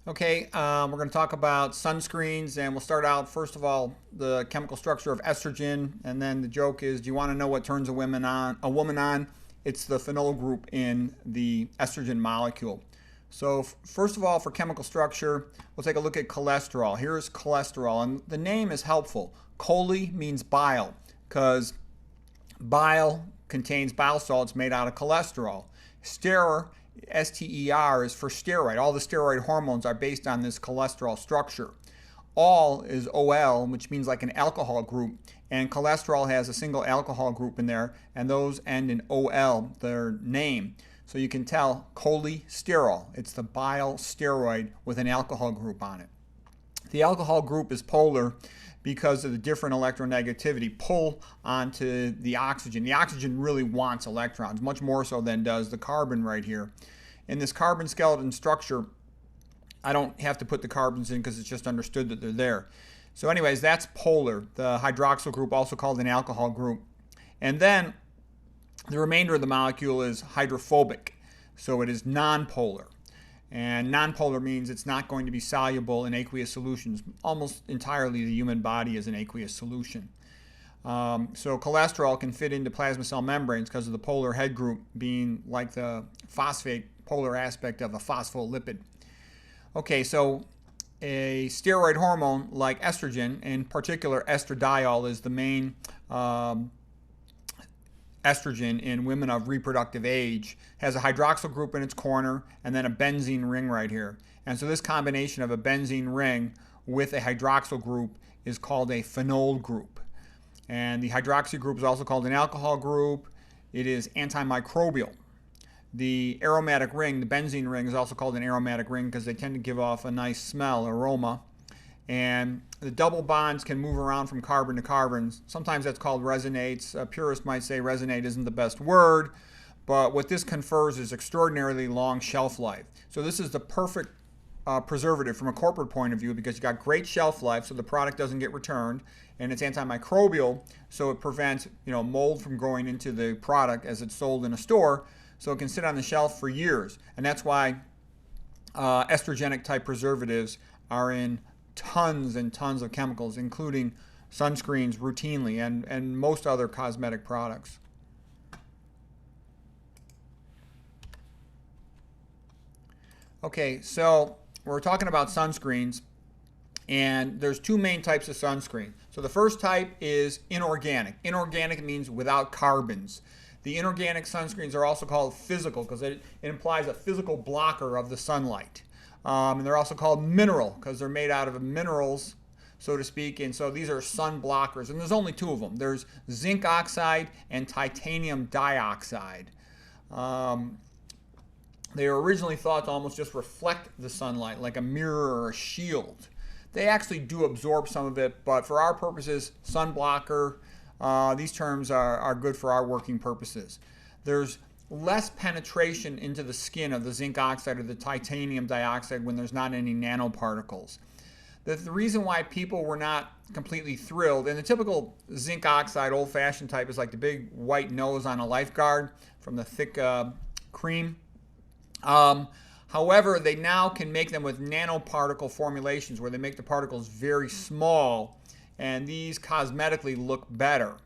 Okay, we're going to talk about sunscreens, and we'll start out first of all the chemical structure of estrogen, and then the joke is, do you want to know what turns a woman on? It's the phenol group in the estrogen molecule. So first of all, for chemical structure, we'll take a look at cholesterol. Here's cholesterol, and the name is helpful. Chole means bile, because bile contains bile salts made out of cholesterol. Ster is for steroid. All the steroid hormones are based on this cholesterol structure. All is Ol, which means like an alcohol group, and cholesterol has a single alcohol group in there, and those end in Ol, their name. So you can tell cholesterol. It's the bile steroid with an alcohol group on it. The alcohol group is polar because of the different electronegativity pull onto the oxygen. The oxygen really wants electrons, much more so than does the carbon right here. In this carbon skeleton structure, I don't have to put the carbons in because it's just understood that they're there. So anyways, that's polar. The hydroxyl group, also called an alcohol group. And then the remainder of the molecule is hydrophobic, so it is nonpolar. And nonpolar means it's not going to be soluble in aqueous solutions. Almost entirely the human body is an aqueous solution. So cholesterol can fit into plasma cell membranes because of the polar head group being like the phosphate polar aspect of a phospholipid. Okay, so a steroid hormone like estrogen, in particular estradiol, is the main estrogen in women of reproductive age, has a hydroxyl group in its corner and then a benzene ring right here. And so this combination of a benzene ring with a hydroxyl group is called a phenol group. And the hydroxy group is also called an alcohol group. It is antimicrobial. The aromatic ring, the benzene ring, is also called an aromatic ring because they tend to give off a nice smell, aroma. And the double bonds can move around from carbon to carbon. Sometimes that's called resonates. A purist might say resonate isn't the best word, but what this confers is extraordinarily long shelf life. So this is the perfect preservative from a corporate point of view because you got great shelf life, so the product doesn't get returned, and it's antimicrobial, so it prevents mold from growing into the product as it's sold in a store, so it can sit on the shelf for years. And that's why estrogenic type preservatives are in tons and tons of chemicals, including sunscreens routinely and most other cosmetic products. Okay, so we're talking about sunscreens, and there's two main types of sunscreen. So the first type is inorganic. Inorganic means without carbons. The inorganic sunscreens are also called physical because it implies a physical blocker of the sunlight. And they're also called mineral because they're made out of minerals, so to speak. And so these are sun blockers. And there's only two of them. There's zinc oxide and titanium dioxide. They were originally thought to almost just reflect the sunlight like a mirror or a shield. They actually do absorb some of it, but for our purposes, sun blocker, these terms are good for our working purposes. There's less penetration into the skin of the zinc oxide or the titanium dioxide when there's not any nanoparticles. The reason why people were not completely thrilled, and the typical zinc oxide old-fashioned type is like the big white nose on a lifeguard from the thick cream. However, they now can make them with nanoparticle formulations where they make the particles very small, and these cosmetically look better.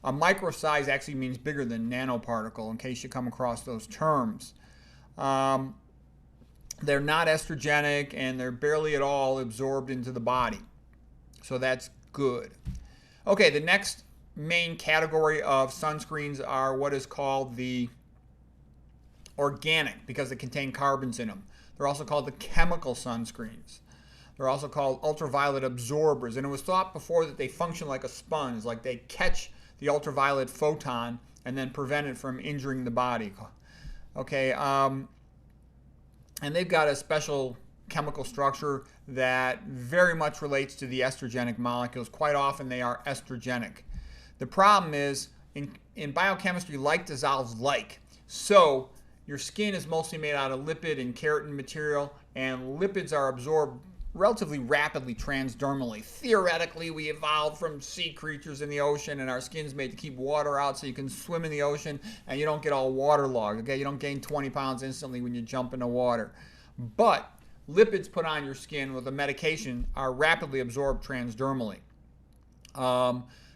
A micro size actually means bigger than nanoparticle, in case you come across those terms. They're not estrogenic, and they're barely at all absorbed into the body. So that's good. Okay, the next main category of sunscreens are what is called the organic, because they contain carbons in them. They're also called the chemical sunscreens. They're also called ultraviolet absorbers, and it was thought before that they function like a sponge, like they catch the ultraviolet photon and then prevent it from injuring the body. Okay, and they've got a special chemical structure that very much relates to the estrogenic molecules. Quite often they are estrogenic. The problem is in biochemistry, like dissolves like. So your skin is mostly made out of lipid and keratin material, and lipids are absorbed relatively rapidly transdermally. Theoretically, we evolved from sea creatures in the ocean, and our skin's made to keep water out so you can swim in the ocean and you don't get all waterlogged. Okay, you don't gain 20 pounds instantly when you jump into water. But lipids put on your skin with a medication are rapidly absorbed transdermally.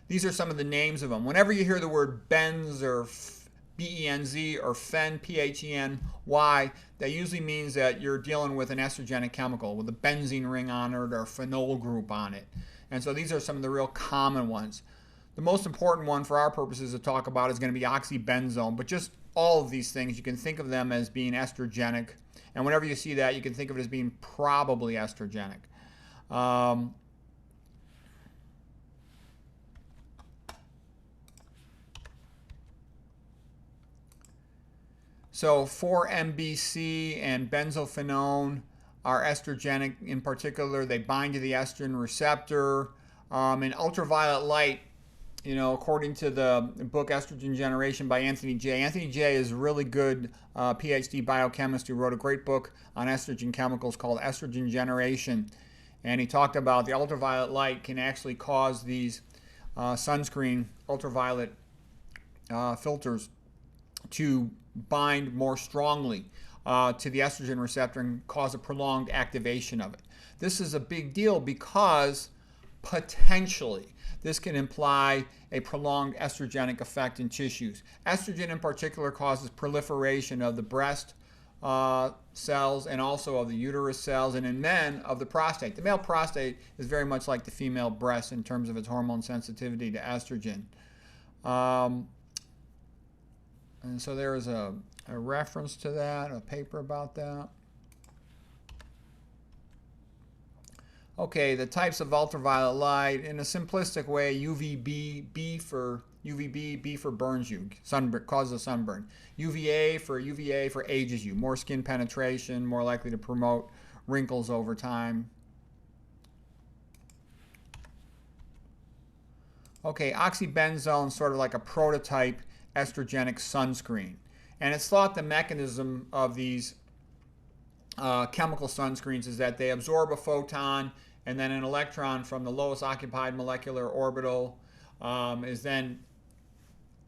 These are some of the names of them. Whenever you hear the word benz or B-E-N-Z or phen, P-H-E-N-Y, that usually means that you're dealing with an estrogenic chemical with a benzene ring on it or a phenol group on it. And so these are some of the real common ones. The most important one for our purposes to talk about is going to be oxybenzone, but just all of these things, you can think of them as being estrogenic. And whenever you see that, you can think of it as being probably estrogenic. So 4-MBC and benzophenone are estrogenic in particular. They bind to the estrogen receptor. In ultraviolet light, according to the book Estrogen Generation by Anthony J. Anthony J is a really good PhD biochemist who wrote a great book on estrogen chemicals called Estrogen Generation. And he talked about the ultraviolet light can actually cause these sunscreen ultraviolet filters to bind more strongly to the estrogen receptor and cause a prolonged activation of it. This is a big deal because potentially this can imply a prolonged estrogenic effect in tissues. Estrogen in particular causes proliferation of the breast cells and also of the uterus cells, and in men of the prostate. The male prostate is very much like the female breast in terms of its hormone sensitivity to estrogen. And so there is a reference to that, a paper about that. Okay, the types of ultraviolet light, in a simplistic way, UVB, B for burns you, causes a sunburn. UVA for ages you, more skin penetration, more likely to promote wrinkles over time. Okay, oxybenzone is sort of like a prototype estrogenic sunscreen. And it's thought the mechanism of these chemical sunscreens is that they absorb a photon, and then an electron from the lowest occupied molecular orbital is then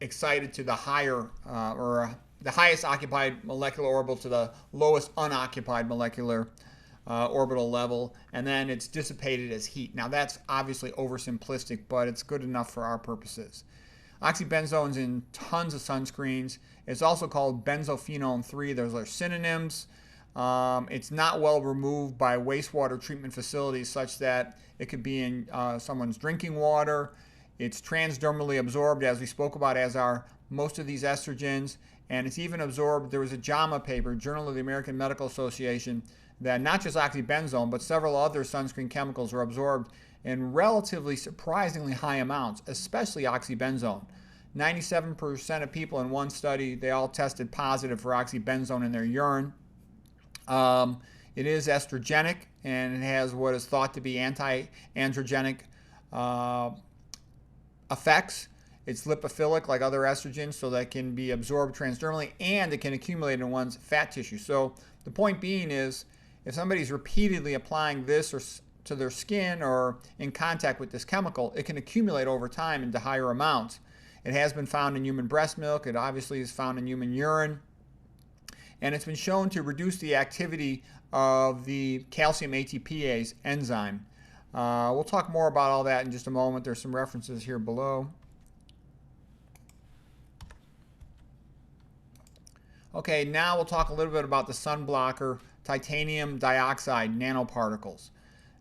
excited to the higher the highest occupied molecular orbital to the lowest unoccupied molecular orbital level, and then it's dissipated as heat. Now that's obviously oversimplistic, but it's good enough for our purposes. Oxybenzone's in tons of sunscreens. It's also called benzophenone 3. Those are synonyms. It's not well removed by wastewater treatment facilities such that it could be in someone's drinking water. It's transdermally absorbed, as we spoke about, as are most of these estrogens. And it's even absorbed. There was a JAMA paper, Journal of the American Medical Association, that not just oxybenzone, but several other sunscreen chemicals are absorbed in relatively surprisingly high amounts, especially oxybenzone. 97% of people in one study, they all tested positive for oxybenzone in their urine. It is estrogenic, and it has what is thought to be anti-androgenic effects. It's lipophilic like other estrogens, so that it can be absorbed transdermally, and it can accumulate in one's fat tissue. So the point being is, if somebody's repeatedly applying this or to their skin or in contact with this chemical, it can accumulate over time into higher amounts. It has been found in human breast milk. It obviously is found in human urine. And it's been shown to reduce the activity of the calcium ATPase enzyme. We'll talk more about all that in just a moment. There's some references here below. Okay, now we'll talk a little bit about the sun blocker, titanium dioxide nanoparticles.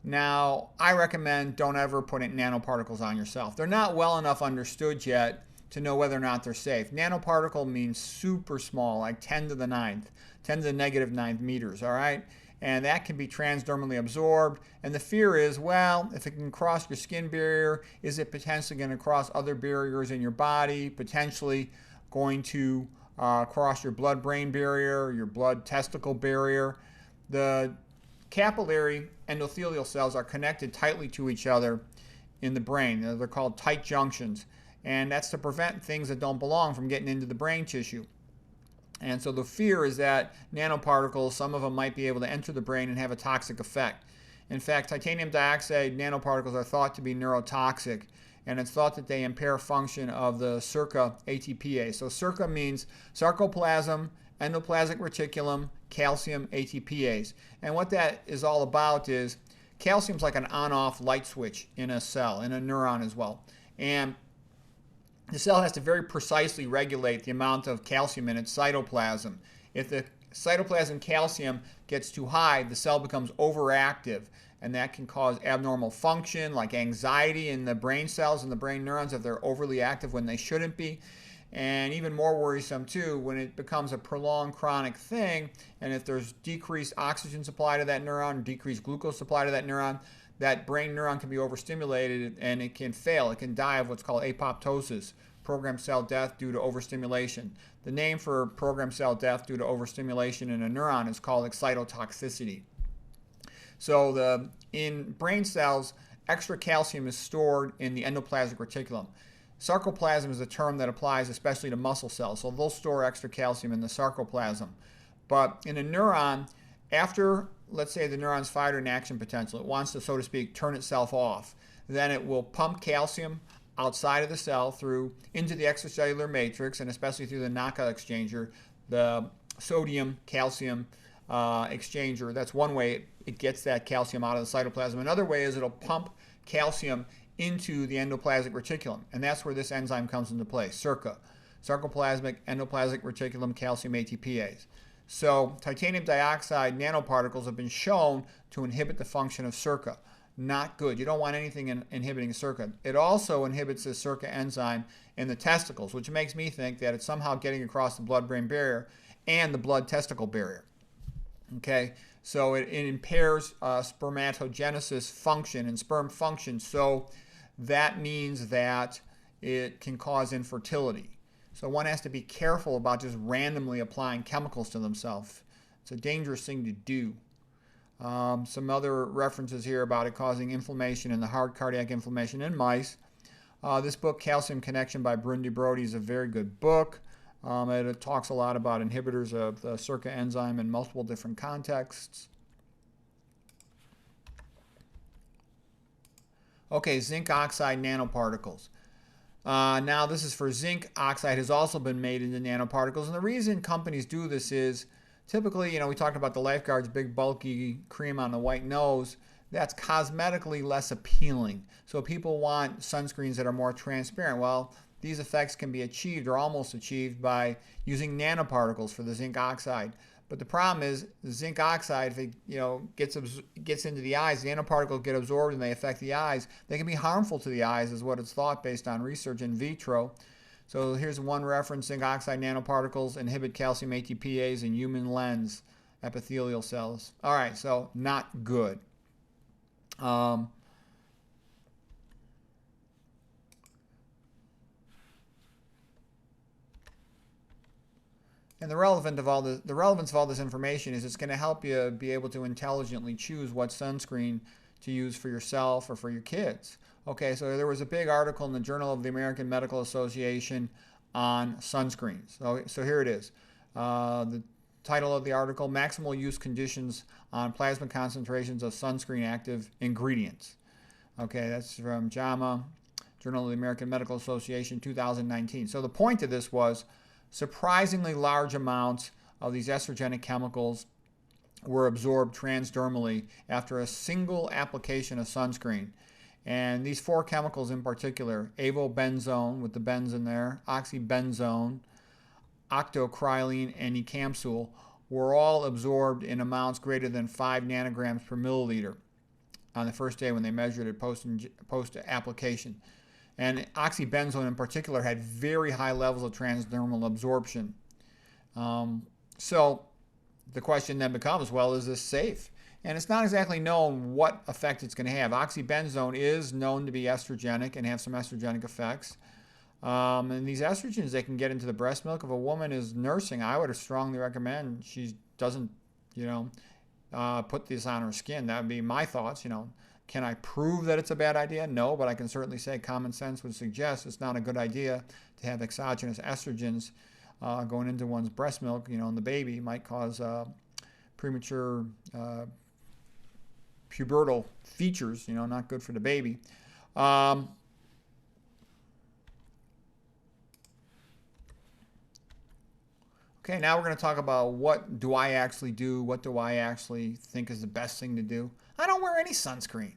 Now, I recommend don't ever put nanoparticles on yourself. They're not well enough understood yet to know whether or not they're safe. Nanoparticle means super small, like 10 to the 9th, 10 to the negative 9th meters, all right? And that can be transdermally absorbed. And the fear is, well, if it can cross your skin barrier, is it potentially going to cross other barriers in your body, potentially going to cross your blood-brain barrier, your blood-testicle barrier? The capillary endothelial cells are connected tightly to each other in the brain. They're called tight junctions. And that's to prevent things that don't belong from getting into the brain tissue. And so the fear is that nanoparticles, some of them might be able to enter the brain and have a toxic effect. In fact, titanium dioxide nanoparticles are thought to be neurotoxic, and it's thought that they impair function of the SERCA ATPase. So SERCA means sarcoplasm endoplasmic reticulum, calcium, ATPase. And what that is all about is calcium's like an on-off light switch in a cell, in a neuron as well. And the cell has to very precisely regulate the amount of calcium in its cytoplasm. If the cytoplasm calcium gets too high, the cell becomes overactive, and that can cause abnormal function like anxiety in the brain cells and the brain neurons if they're overly active when they shouldn't be. And even more worrisome too, when it becomes a prolonged chronic thing, and if there's decreased oxygen supply to that neuron, decreased glucose supply to that neuron, that brain neuron can be overstimulated and it can fail. It can die of what's called apoptosis, programmed cell death due to overstimulation. The name for programmed cell death due to overstimulation in a neuron is called excitotoxicity. So in brain cells, extra calcium is stored in the endoplasmic reticulum. Sarcoplasm is a term that applies especially to muscle cells, so they'll store extra calcium in the sarcoplasm. But in a neuron, after, let's say, the neuron's fired an action potential, it wants to, so to speak, turn itself off, then it will pump calcium outside of the cell into the extracellular matrix, and especially through the knockout exchanger, the sodium-calcium exchanger. That's one way it gets that calcium out of the cytoplasm. Another way is it'll pump calcium into the endoplasmic reticulum, and that's where this enzyme comes into play, SERCA, sarcoplasmic endoplasmic reticulum calcium ATPase. So titanium dioxide nanoparticles have been shown to inhibit the function of SERCA. Not good. You don't want anything inhibiting SERCA. It also inhibits the SERCA enzyme in the testicles, which makes me think that it's somehow getting across the blood-brain barrier and the blood-testicle barrier. Okay, so it impairs spermatogenesis function and sperm function, so that means that it can cause infertility. So one has to be careful about just randomly applying chemicals to themselves. It's a dangerous thing to do. Some other references here about it causing inflammation in the heart, cardiac inflammation in mice. This book, Calcium Connection by Brindy Brody, is a very good book. It talks a lot about inhibitors of the SERCA enzyme in multiple different contexts. Okay, zinc oxide nanoparticles. Now this is for zinc oxide has also been made into nanoparticles, and the reason companies do this is typically, we talked about the lifeguard's big bulky cream on the white nose. That's cosmetically less appealing. So people want sunscreens that are more transparent. Well, these effects can be achieved or almost achieved by using nanoparticles for the zinc oxide. But the problem is the zinc oxide, if it gets into the eyes, the nanoparticles get absorbed and they affect the eyes. They can be harmful to the eyes, is what it's thought based on research in vitro. So here's one reference: zinc oxide nanoparticles inhibit calcium ATPase in human lens epithelial cells. All right, so not good. And the relevance of all this information is it's going to help you be able to intelligently choose what sunscreen to use for yourself or for your kids. Okay, so there was a big article in the Journal of the American Medical Association on sunscreens. So here it is. The title of the article: Maximal Use Conditions on Plasma Concentrations of Sunscreen Active Ingredients. Okay, that's from JAMA, Journal of the American Medical Association, 2019. So the point of this was surprisingly large amounts of these estrogenic chemicals were absorbed transdermally after a single application of sunscreen. And these four chemicals in particular, avobenzone with the benz in there, oxybenzone, octocrylene, and ecamsul, were all absorbed in amounts greater than 5 nanograms per milliliter on the first day when they measured it post-application. And oxybenzone in particular had very high levels of transdermal absorption. So the question then becomes, well, is this safe? And it's not exactly known what effect it's going to have. Oxybenzone is known to be estrogenic and have some estrogenic effects. And these estrogens, they can get into the breast milk. If a woman is nursing, I would strongly recommend she doesn't, put this on her skin. That would be my thoughts. Can I prove that it's a bad idea? No, but I can certainly say common sense would suggest it's not a good idea to have exogenous estrogens going into one's breast milk, and the baby might cause premature pubertal features, not good for the baby. Okay, Okay, now we're going to talk about what do I actually do, what do I actually think is the best thing to do. I don't wear any sunscreen.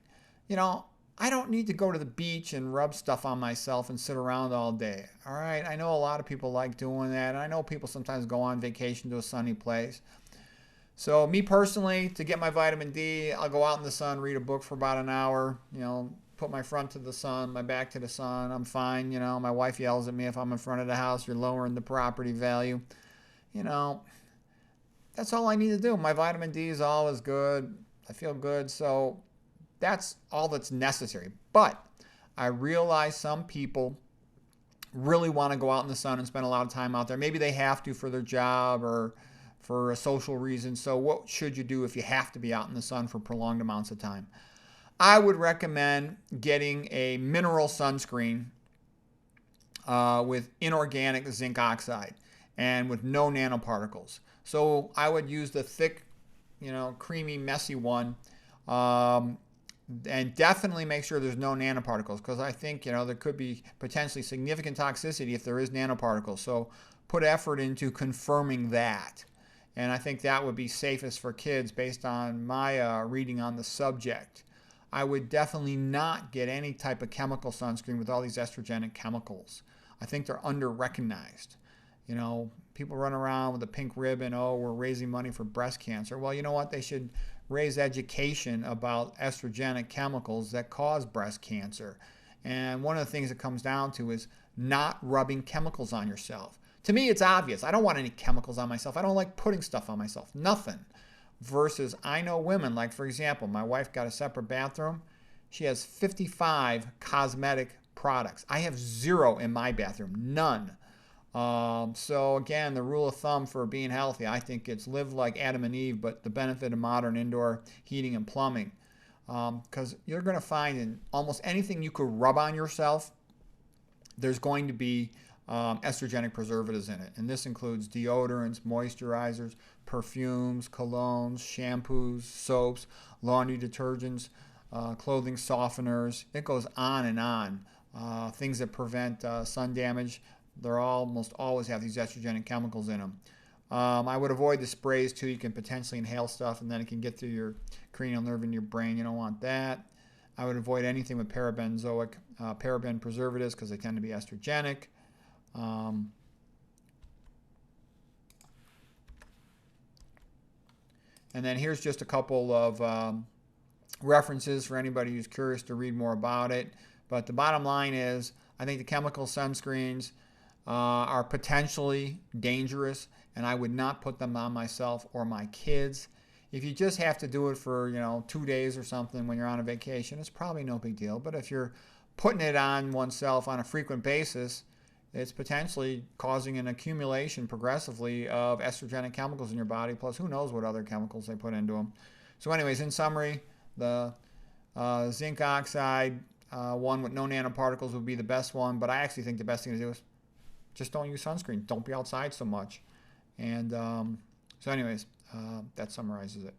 You know, I don't need to go to the beach and rub stuff on myself and sit around all day. All right, I know a lot of people like doing that, and I know people sometimes go on vacation to a sunny place. So me personally, to get my vitamin D, I'll go out in the sun, read a book for about an hour, you know, put my front to the sun, my back to the sun. I'm fine, you know. My wife yells at me if I'm in front of the house, you're lowering the property value. You know, that's all I need to do. My vitamin D is always good. I feel good. So that's all that's necessary. But I realize some people really want to go out in the sun and spend a lot of time out there. Maybe they have to for their job or for a social reason. So what should you do if you have to be out in the sun for prolonged amounts of time? I would recommend getting a mineral sunscreen with inorganic zinc oxide and with no nanoparticles. So I would use the thick, you know, creamy, messy one. And definitely make sure there's no nanoparticles, because I think, you know, there could be potentially significant toxicity if there is nanoparticles. So put effort into confirming that. And I think that would be safest for kids based on my reading on the subject. I would definitely not get any type of chemical sunscreen with all these estrogenic chemicals. I think they're under-recognized. You know, people run around with a pink ribbon, oh, we're raising money for breast cancer. Well, you know what? They should raise education about estrogenic chemicals that cause breast cancer. And one of the things it comes down to is not rubbing chemicals on yourself. To me, it's obvious. I don't want any chemicals on myself. I don't like putting stuff on myself. Nothing. Versus, I know women, like for example, my wife got a separate bathroom. She has 55 cosmetic products. I have 0 in my bathroom. None. So again, the rule of thumb for being healthy, I think it's live like Adam and Eve, but the benefit of modern indoor heating and plumbing. Because you're going to find in almost anything you could rub on yourself, there's going to be estrogenic preservatives in it. And this includes deodorants, moisturizers, perfumes, colognes, shampoos, soaps, laundry detergents, clothing softeners. It goes on and on. Things that prevent sun damage. They're almost always have these estrogenic chemicals in them. I would avoid the sprays too. You can potentially inhale stuff and then it can get through your cranial nerve into your brain. You don't want that. I would avoid anything with paraben preservatives because they tend to be estrogenic. And then here's just a couple of references for anybody who's curious to read more about it. But the bottom line is, I think the chemical sunscreens are potentially dangerous, and I would not put them on myself or my kids. If you just have to do it for, you know, 2 days or something when you're on a vacation, it's probably no big deal. But if you're putting it on oneself on a frequent basis, it's potentially causing an accumulation progressively of estrogenic chemicals in your body, plus who knows what other chemicals they put into them. So anyways, in summary, the zinc oxide one with no nanoparticles would be the best one, but I actually think the best thing to do is just don't use sunscreen. Don't be outside so much. And so anyways, that summarizes it.